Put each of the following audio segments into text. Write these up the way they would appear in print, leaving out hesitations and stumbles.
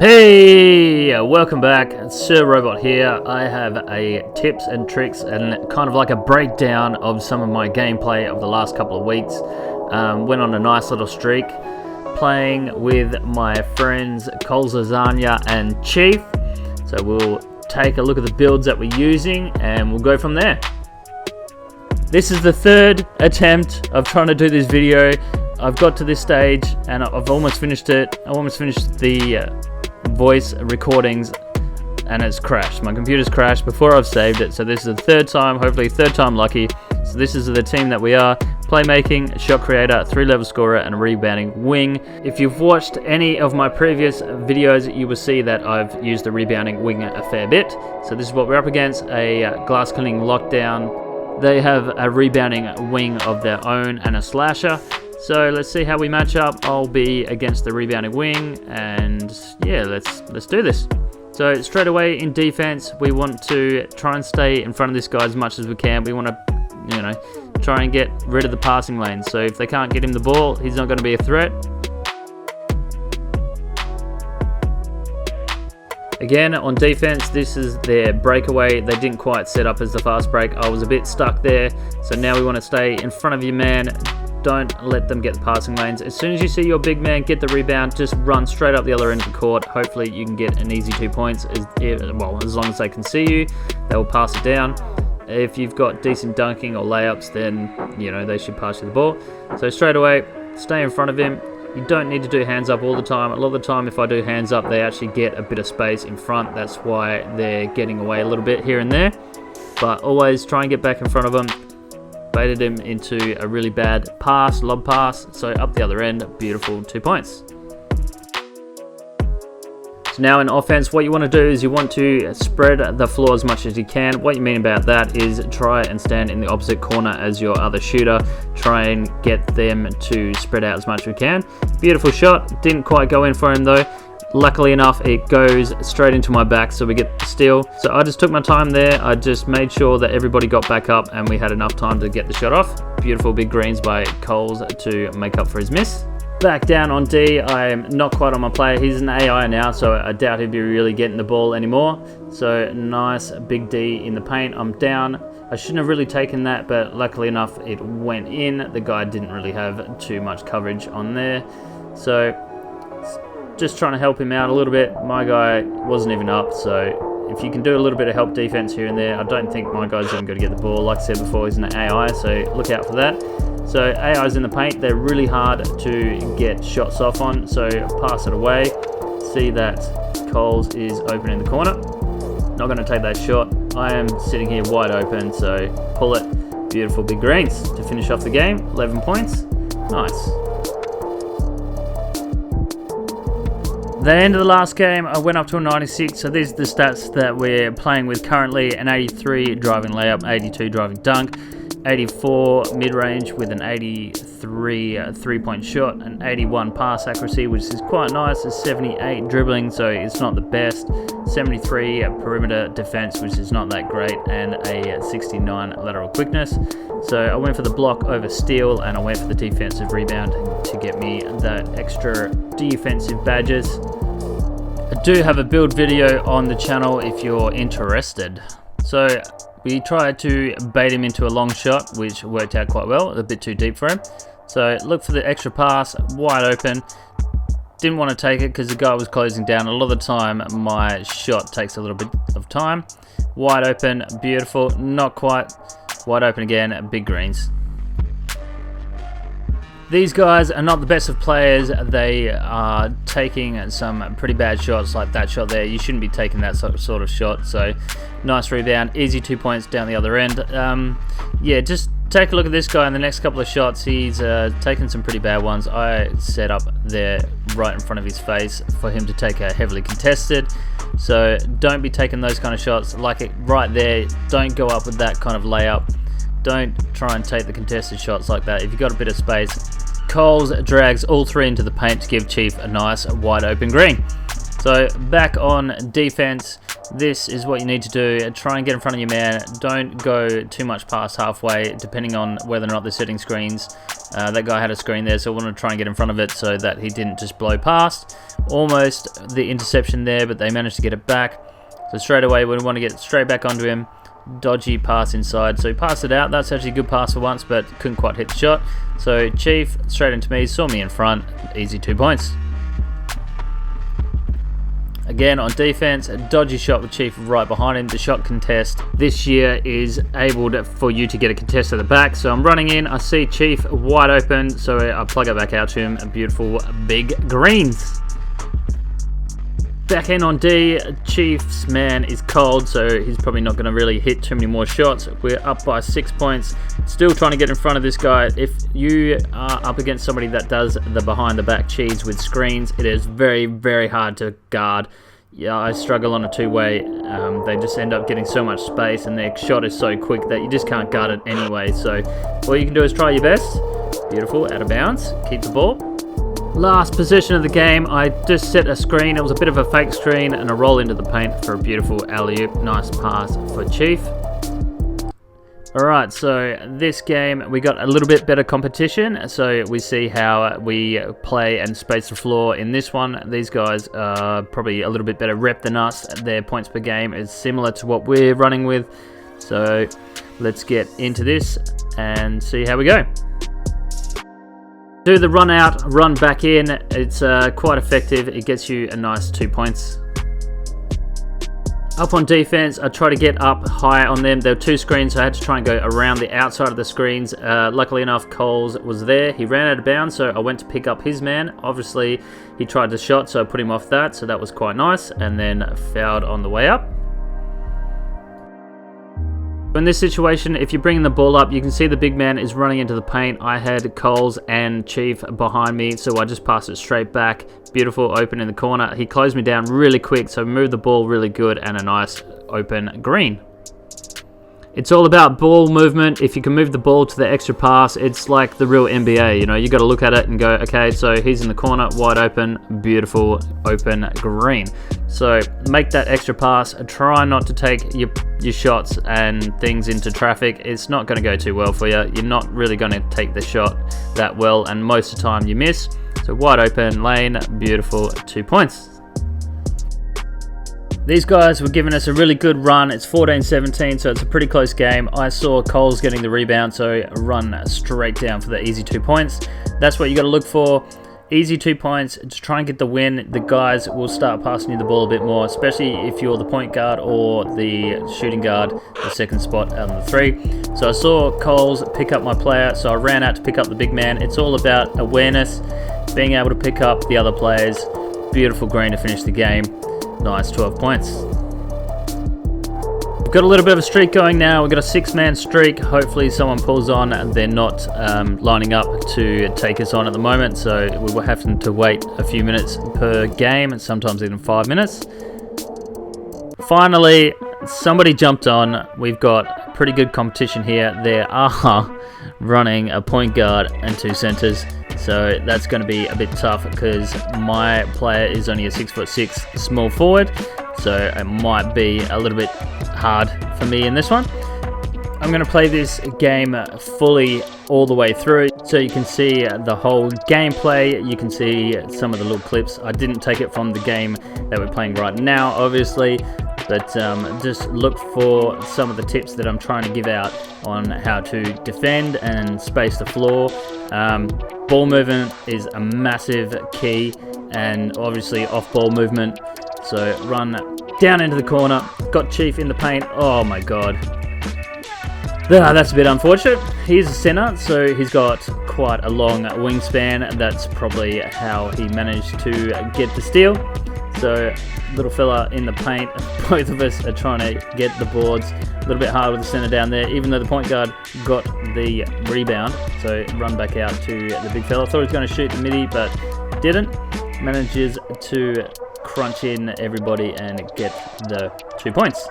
Hey, welcome back. Sir Robot here. I have a tips and tricks and kind of like a breakdown of some of my gameplay of the last couple of weeks. Went on a nice little streak playing with my friends Coles Lasagna and Chief. So we'll take a look at the builds that we're using and we'll go from there. This is the third attempt of trying to do this video. I've got to this stage and I've almost finished it. I almost finished the voice recordings and it's crashed. My computer's crashed before I've saved it, so this is the third time, hopefully third time lucky. So this is the team that we are: playmaking, shot creator, 3-level scorer, and a rebounding wing. If you've watched any of my previous videos, you will see that I've used the rebounding wing a fair bit. So this is what we're up against: a glass cleaning lockdown. They have a rebounding wing of their own and a slasher. So let's see how we match up. I'll be against the rebounding wing, and yeah, let's do this. So straight away in defense, we want to try and stay in front of this guy as much as we can. We want to, try and get rid of the passing lane. So if they can't get him the ball, he's not going to be a threat. Again, on defense, this is their breakaway. They didn't quite set up as the fast break. I was a bit stuck there. So now we want to stay in front of your man. Don't let them get the passing lanes. As soon as you see your big man get the rebound, just run straight up the other end of the court. Hopefully you can get an easy 2 points. As long as they can see you, they will pass it down. If you've got decent dunking or layups, then they should pass you the ball. So straight away, stay in front of him. You don't need to do hands up all the time. A lot of the time, if I do hands up, they actually get a bit of space in front. That's why they're getting away a little bit here and there. But always try and get back in front of them. Baited him into a really bad pass, lob pass, so up the other end, beautiful 2 points. So now in offense, what you want to do is you want to spread the floor as much as you can. What you mean about that is try and stand in the opposite corner as your other shooter. Try and get them to spread out as much as we can. Beautiful shot, didn't quite go in for him though. Luckily enough, it goes straight into my back, so we get the steal. So I just took my time there. I just made sure that everybody got back up and we had enough time to get the shot off. Beautiful big greens by Coles to make up for his miss. Back down on D, I'm not quite on my player. He's an AI now, so I doubt he'd be really getting the ball anymore. So nice big D in the paint. I'm down. I shouldn't have really taken that, but luckily enough, it went in. The guy didn't really have too much coverage on there. So just trying to help him out a little bit. My guy wasn't even up, so if you can do a little bit of help defense here and there, I don't think my guy's even going to get the ball. Like I said before, he's an AI, so look out for that. So AI's in the paint, they're really hard to get shots off on, so pass it away. See that Coles is open in the corner. Not going to take that shot. I am sitting here wide open, so pull it. Beautiful big greens to finish off the game. 11 points. Nice. The end of the last game, I went up to a 96, so these are the stats that we're playing with currently: an 83 driving layup, 82 driving dunk, 84 mid-range with an 83 three-point shot, an 81 pass accuracy, which is quite nice, a 78 dribbling, so it's not the best, 73 perimeter defense, which is not that great, and a 69 lateral quickness. So I went for the block over steal, and I went for the defensive rebound to get me that extra defensive badges. I do have a build video on the channel if you're interested. So we tried to bait him into a long shot, which worked out quite well, a bit too deep for him. So look for the extra pass, wide open. Didn't want to take it because the guy was closing down. A lot of the time my shot takes a little bit of time. Wide open, beautiful, not quite. Wide open again, big greens. These guys are not the best of players. They are taking some pretty bad shots, like that shot there. You shouldn't be taking that sort of shot. So nice rebound, easy 2 points down the other end. Yeah, just take a look at this guy in the next couple of shots. He's taken some pretty bad ones. I set up there right in front of his face for him to take a heavily contested. So don't be taking those kind of shots. Like it right there, don't go up with that kind of layup. Don't try and take the contested shots like that. If you've got a bit of space, Coles drags all three into the paint to give Chief a nice wide open green. So back on defense, this is what you need to do. Try and get in front of your man. Don't go too much past halfway, depending on whether or not they're setting screens. That guy had a screen there, so I want to try and get in front of it so that he didn't just blow past. Almost the interception there, but they managed to get it back. So straight away, we want to get straight back onto him. Dodgy pass inside, so he passed it out. That's actually a good pass for once, but couldn't quite hit the shot. So Chief straight into me, saw me in front, easy 2 points. Again on defense, a dodgy shot with Chief right behind him. The shot contest this year is able for you to get a contest at the back. So I'm running in, I see Chief wide open, so I plug it back out to him. A beautiful big greens. Back in on D, Chief's man is cold, so he's probably not going to really hit too many more shots. We're up by 6 points. Still trying to get in front of this guy. If you are up against somebody that does the behind the back cheese with screens, it is very, very hard to guard. Yeah, I struggle on a two-way. They just end up getting so much space, and their shot is so quick that you just can't guard it anyway. So all you can do is try your best. Beautiful, out of bounds. Keep the ball. Last possession of the game, I just set a screen. It was a bit of a fake screen and a roll into the paint for a beautiful alley-oop. Nice pass for Chief. Alright, so this game we got a little bit better competition. So we see how we play and space the floor in this one. These guys are probably a little bit better rep than us. Their points per game is similar to what we're running with. So let's get into this and see how we go. Do the run out, run back in. It's quite effective. It gets you a nice 2 points. Up on defense, I try to get up high on them. There were 2 screens, so I had to try and go around the outside of the screens. Luckily enough, Coles was there. He ran out of bounds, so I went to pick up his man. Obviously, he tried to shot, so I put him off that, so that was quite nice. And then fouled on the way up. In this situation, if you're bringing the ball up, you can see the big man is running into the paint. I had Coles and Chief behind me, so I just passed it straight back. Beautiful open in the corner. He closed me down really quick, so moved the ball really good and a nice open green. It's all about ball movement. If you can move the ball to the extra pass, it's like the real NBA. You know, you got to look at it and go, okay, so he's in the corner, wide open, beautiful, open green. So make that extra pass. Try not to take your shots and things into traffic. It's not going to go too well for you. You're not really going to take the shot that well, and most of the time you miss. So wide open lane, beautiful, 2 points. These guys were giving us a really good run. It's 14-17, so it's a pretty close game. I saw Coles getting the rebound, so run straight down for the easy 2 points. That's what you got to look for. Easy 2 points to try and get the win. The guys will start passing you the ball a bit more, especially if you're the point guard or the shooting guard, the second spot on the 3. So I saw Coles pick up my player, so I ran out to pick up the big man. It's all about awareness, being able to pick up the other players. Beautiful green to finish the game. Nice 12 points. We've got a little bit of a streak going now. We've got a 6-man streak. Hopefully someone pulls on. They're not lining up to take us on at the moment, so we will have to wait a few minutes per game, and sometimes even 5 minutes. Finally, somebody jumped on. We've got pretty good competition here. They are running a point guard and 2 centers. So that's going to be a bit tough because my player is only a 6'6" small forward. So it might be a little bit hard for me in this one. I'm going to play this game fully all the way through, so you can see the whole gameplay. You can see some of the little clips. I didn't take it from the game that we're playing right now, obviously, but just look for some of the tips that I'm trying to give out on how to defend and space the floor. Ball movement is a massive key, and obviously off-ball movement. So run down into the corner. Got Chief in the paint. Oh my god. That's a bit unfortunate. He's a center, so he's got quite a long wingspan. That's probably how he managed to get the steal. So little fella in the paint. Both of us are trying to get the boards. A little bit hard with the center down there, even though the point guard got the rebound. So run back out to the big fella. Thought he was going to shoot the midi, but didn't. Manages to crunch in everybody and get the 2 points.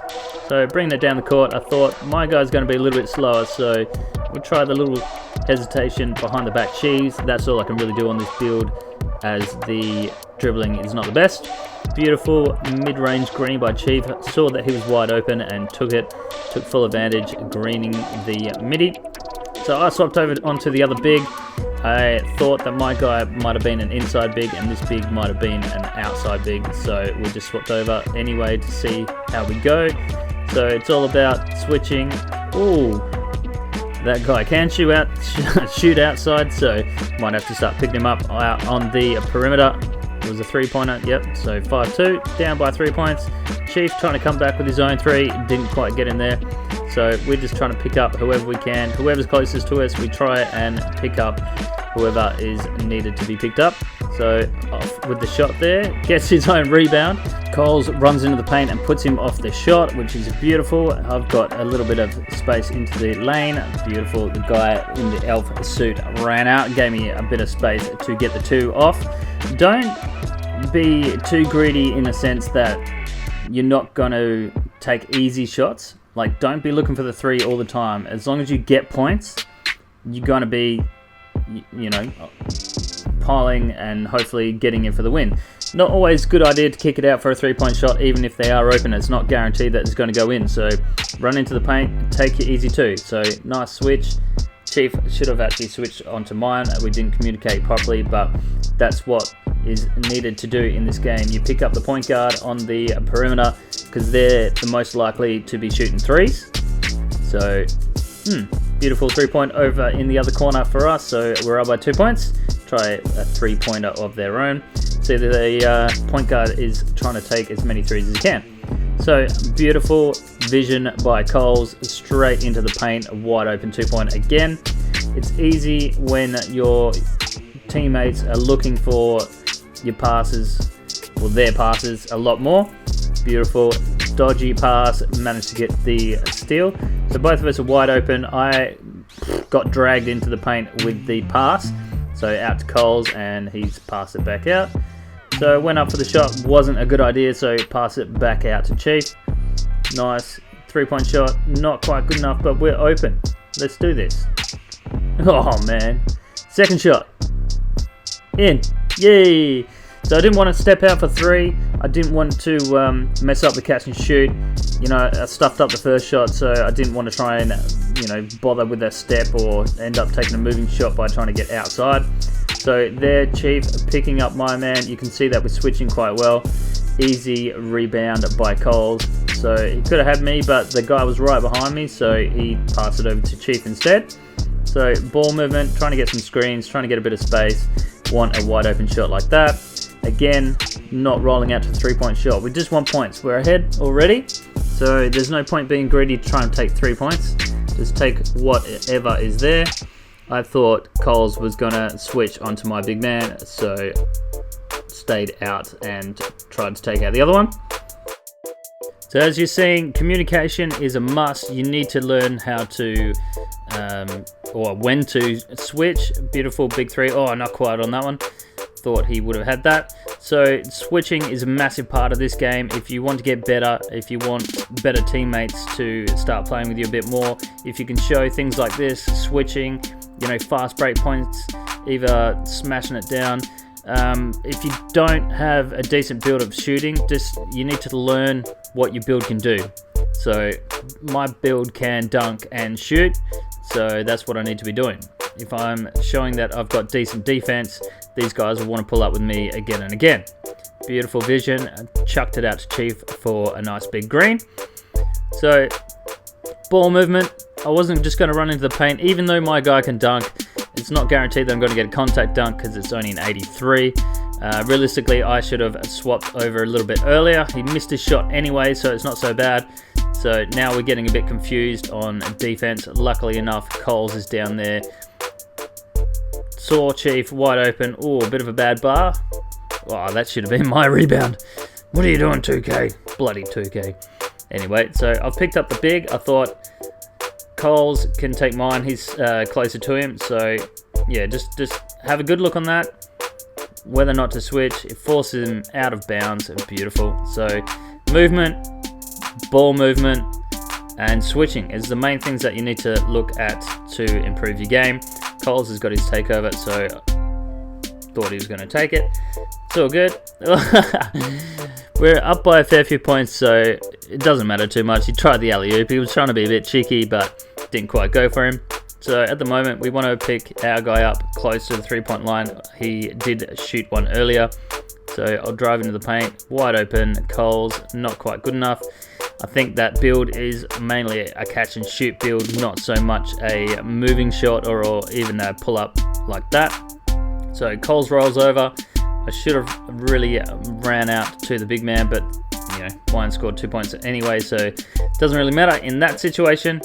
So bringing it down the court, I thought my guy's going to be a little bit slower, so we'll try the little hesitation behind the back cheese. That's all I can really do on this build, as the dribbling is not the best. Beautiful mid-range green by Chief. Saw that he was wide open and took full advantage, greening the midi. So I swapped over onto the other big. I thought that my guy might have been an inside big and this big might have been an outside big, so we just swapped over anyway to see how we go. So it's all about switching. Ooh, that guy can shoot outside, so might have to start picking him up out on the perimeter. It was a 3-pointer, yep, so 5-2, down by 3 points. Chief trying to come back with his own 3, didn't quite get in there. So we're just trying to pick up whoever we can. Whoever's closest to us, we try and pick up whoever is needed to be picked up. So off with the shot there, gets his own rebound. Coles runs into the paint and puts him off the shot, which is beautiful. I've got a little bit of space into the lane. Beautiful. The guy in the elf suit ran out, gave me a bit of space to get the 2 off. Don't be too greedy in the sense that you're not going to take easy shots. Like, don't be looking for the 3 all the time. As long as you get points, you're going to be, you know, piling and hopefully getting it for the win. Not always a good idea to kick it out for a 3-point shot, even if they are open. It's not guaranteed that it's going to go in. So run into the paint, take it easy too. So nice switch. Chief should have actually switched onto mine. We didn't communicate properly, but that's what is needed to do in this game. You pick up the point guard on the perimeter because they're the most likely to be shooting 3s. So, beautiful 3-point over in the other corner for us. So we're up by 2 points. Try a 3-pointer of their own. So the point guard is trying to take as many 3s as he can. So beautiful vision by Coles, straight into the paint, wide open 2-point again. It's easy when your teammates are looking for your passes, or their passes, a lot more. Beautiful dodgy pass, managed to get the steal. So both of us are wide open. I got dragged into the paint with the pass, so out to Coles and he's passed it back out. So went up for the shot, wasn't a good idea, so pass it back out to Chief. Nice 3-point shot, not quite good enough, but we're open. Let's do this. Oh man, second shot, in, yay! So I didn't want to step out for 3. I didn't want to mess up the catch and shoot. You know, I stuffed up the first shot, so I didn't want to try and, you know, bother with that step or end up taking a moving shot by trying to get outside. So there, Chief picking up my man. You can see that we're switching quite well. Easy rebound by Coles. So he could have had me, but the guy was right behind me, so he passed it over to Chief instead. So ball movement, trying to get some screens, trying to get a bit of space. Want a wide open shot like that. Again, not rolling out to the 3-point shot. We just want points. We're ahead already, so there's no point being greedy to try and take 3 points. Just take whatever is there. I thought Coles was going to switch onto my big man, so stayed out and tried to take out the other one. So as you're seeing, communication is a must. You need to learn how to, or when to switch. Beautiful big 3. Oh, not quite on that one. Thought he would have had that. So switching is a massive part of this game. If you want to get better, if you want better teammates to start playing with you a bit more, if you can show things like this, switching, you know, fast break points, either smashing it down. If you don't have a decent build of shooting, you need to learn what your build can do. So my build can dunk and shoot, so that's what I need to be doing. If I'm showing that I've got decent defense, these guys will want to pull up with me again and again. Beautiful vision, chucked it out to Chief for a nice big green. So ball movement, I wasn't just going to run into the paint. Even though my guy can dunk, it's not guaranteed that I'm going to get a contact dunk because it's only an 83. Realistically, I should have swapped over a little bit earlier. He missed his shot anyway, so it's not so bad. So now we're getting a bit confused on defense. Luckily enough, Coles is down there. Saw Chief wide open. Oh, a bit of a bad bar. Oh, that should have been my rebound. What are you doing, 2K? Bloody 2K. Anyway, so I've picked up the big. I thought Coles can take mine. He's closer to him. So, yeah, just have a good look on that. Whether or not to switch. It forces him out of bounds. Beautiful. So, movement, ball movement, and switching is the main things that you need to look at to improve your game. Coles has got his takeover, so thought he was going to take it. It's all good. We're up by a fair few points, so it doesn't matter too much. He tried the alley-oop. He was trying to be a bit cheeky, but didn't quite go for him. So at the moment, we want to pick our guy up close to the three-point line. He did shoot one earlier. So I'll drive into the paint, wide open, Coles, not quite good enough. I think that build is mainly a catch and shoot build, not so much a moving shot or even a pull up like that. So Coles rolls over. I should have really ran out to the big man, but Wine scored 2 points anyway, so it doesn't really matter in that situation.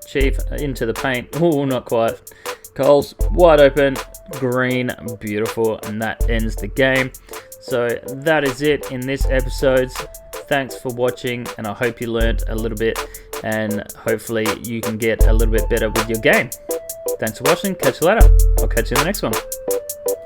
Chief into the paint. Oh, not quite. Coles wide open, green, beautiful, and that ends the game. So that is it in this episode. Thanks for watching, and I hope you learned a little bit, and hopefully you can get a little bit better with your game. Thanks for watching. Catch you later. I'll catch you in the next one.